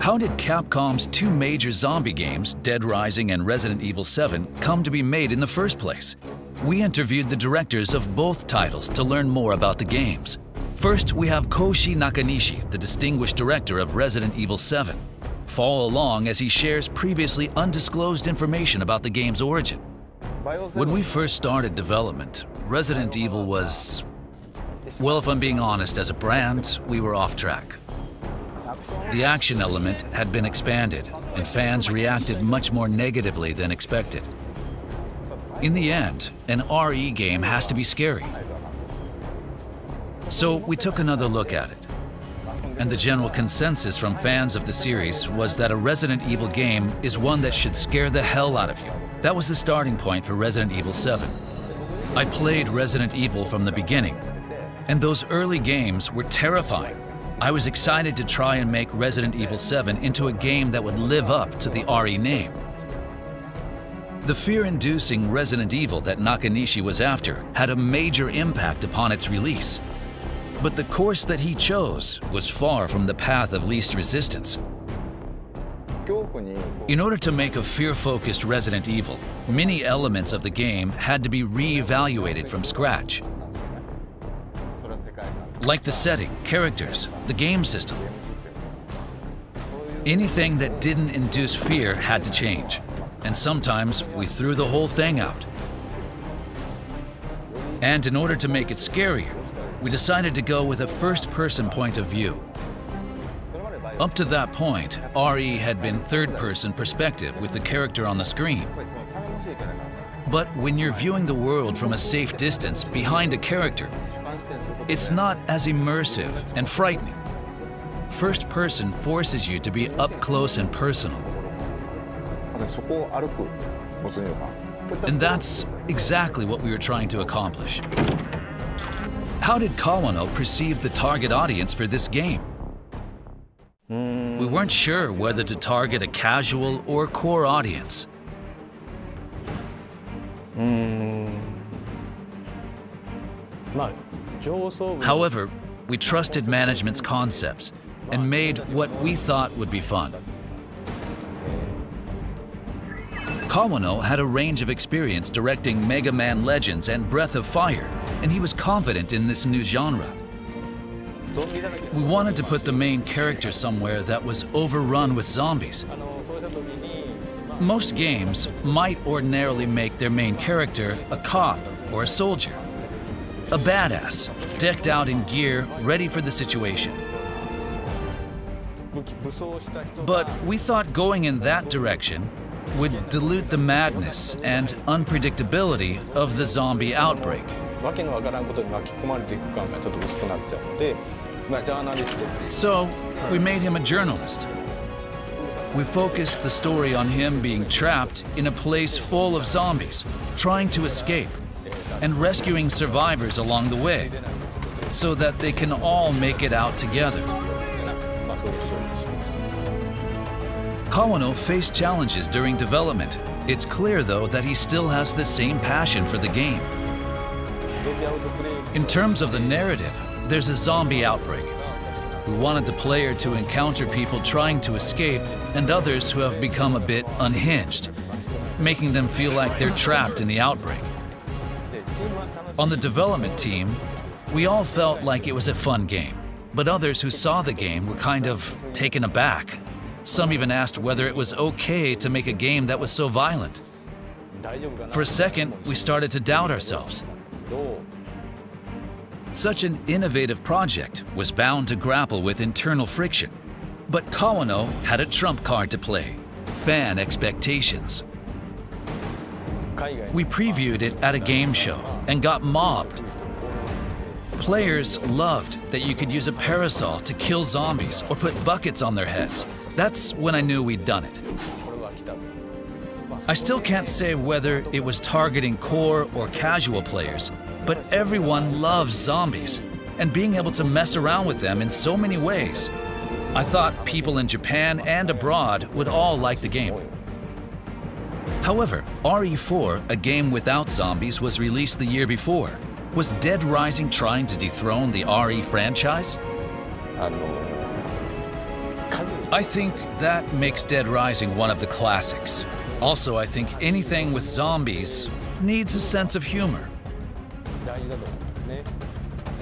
How did Capcom's two major zombie games, Dead Rising and Resident Evil 7, come to be made in the first place? We interviewed the directors of both titles to learn more about the games. First, we have Koshi Nakanishi, the distinguished director of Resident Evil 7. Follow along as he shares previously undisclosed information about the game's origin. When we first started development, Resident Evil was... well, if I'm being honest, as a brand, we were off track. The action element had been expanded, and fans reacted much more negatively than expected. In the end, an RE game has to be scary. So we took another look at it. And the general consensus from fans of the series was that a Resident Evil game is one that should scare the hell out of you. That was the starting point for Resident Evil 7. I played Resident Evil from the beginning, and those early games were terrifying. I was excited to try and make Resident Evil 7 into a game that would live up to the RE name. The fear-inducing Resident Evil that Nakanishi was after had a major impact upon its release. But the course that he chose was far from the path of least resistance. In order to make a fear-focused Resident Evil, many elements of the game had to be re-evaluated from scratch. Like the setting, characters, the game system. Anything that didn't induce fear had to change, and sometimes we threw the whole thing out. And in order to make it scarier, we decided to go with a first-person point of view. Up to that point, RE had been third-person perspective with the character on the screen. But when you're viewing the world from a safe distance behind a character, it's not as immersive and frightening. First person forces you to be up close and personal. And that's exactly what we were trying to accomplish. How did Kawano perceive the target audience for this game? We weren't sure whether to target a casual or core audience. However, we trusted management's concepts and made what we thought would be fun. Kawano had a range of experience directing Mega Man Legends and Breath of Fire, and he was confident in this new genre. We wanted to put the main character somewhere that was overrun with zombies. Most games might ordinarily make their main character a cop or a soldier. A badass, decked out in gear, ready for the situation. But we thought going in that direction would dilute the madness and unpredictability of the zombie outbreak. So, we made him a journalist. We focused the story on him being trapped in a place full of zombies, trying to escape, and rescuing survivors along the way, so that they can all make it out together. Kawano faced challenges during development. It's clear, though, that he still has the same passion for the game. In terms of the narrative, there's a zombie outbreak. We wanted the player to encounter people trying to escape and others who have become a bit unhinged, making them feel like they're trapped in the outbreak. On the development team, we all felt like it was a fun game, but others who saw the game were kind of taken aback. Some even asked whether it was okay to make a game that was so violent. For a second, we started to doubt ourselves. Such an innovative project was bound to grapple with internal friction. But Kawano had a trump card to play: fan expectations. We previewed it at a game show and got mobbed. Players loved that you could use a parasol to kill zombies or put buckets on their heads. That's when I knew we'd done it. I still can't say whether it was targeting core or casual players, but everyone loves zombies, and being able to mess around with them in so many ways. I thought people in Japan and abroad would all like the game. However, RE4, a game without zombies, was released the year before. Was Dead Rising trying to dethrone the RE franchise? I think that makes Dead Rising one of the classics. Also, I think anything with zombies needs a sense of humor.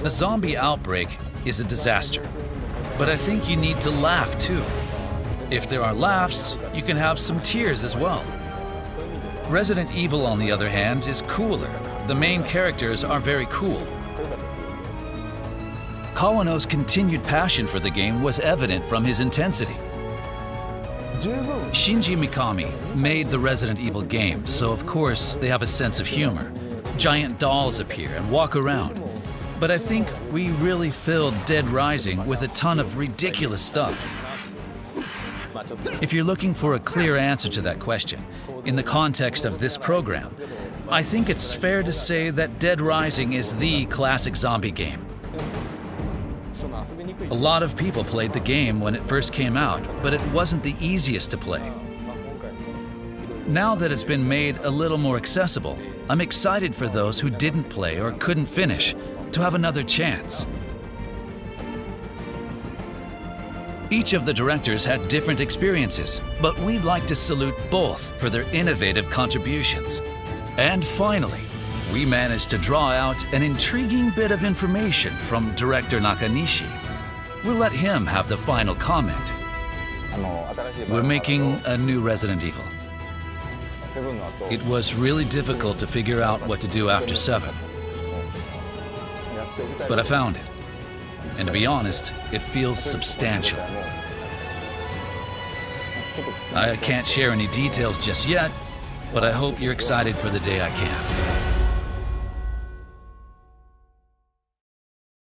A zombie outbreak is a disaster, but I think you need to laugh too. If there are laughs, you can have some tears as well. Resident Evil, on the other hand, is cooler. The main characters are very cool. Kawano's continued passion for the game was evident from his intensity. Shinji Mikami made the Resident Evil games, so of course they have a sense of humor. Giant dolls appear and walk around. But I think we really filled Dead Rising with a ton of ridiculous stuff. If you're looking for a clear answer to that question, in the context of this program, I think it's fair to say that Dead Rising is the classic zombie game. A lot of people played the game when it first came out, but it wasn't the easiest to play. Now that it's been made a little more accessible, I'm excited for those who didn't play or couldn't finish to have another chance. Each of the directors had different experiences, but we'd like to salute both for their innovative contributions. And finally, we managed to draw out an intriguing bit of information from director Nakanishi. We'll let him have the final comment. We're making a new Resident Evil. It was really difficult to figure out what to do after 7. But I found it. And to be honest, it feels substantial. I can't share any details just yet, but I hope you're excited for the day I can.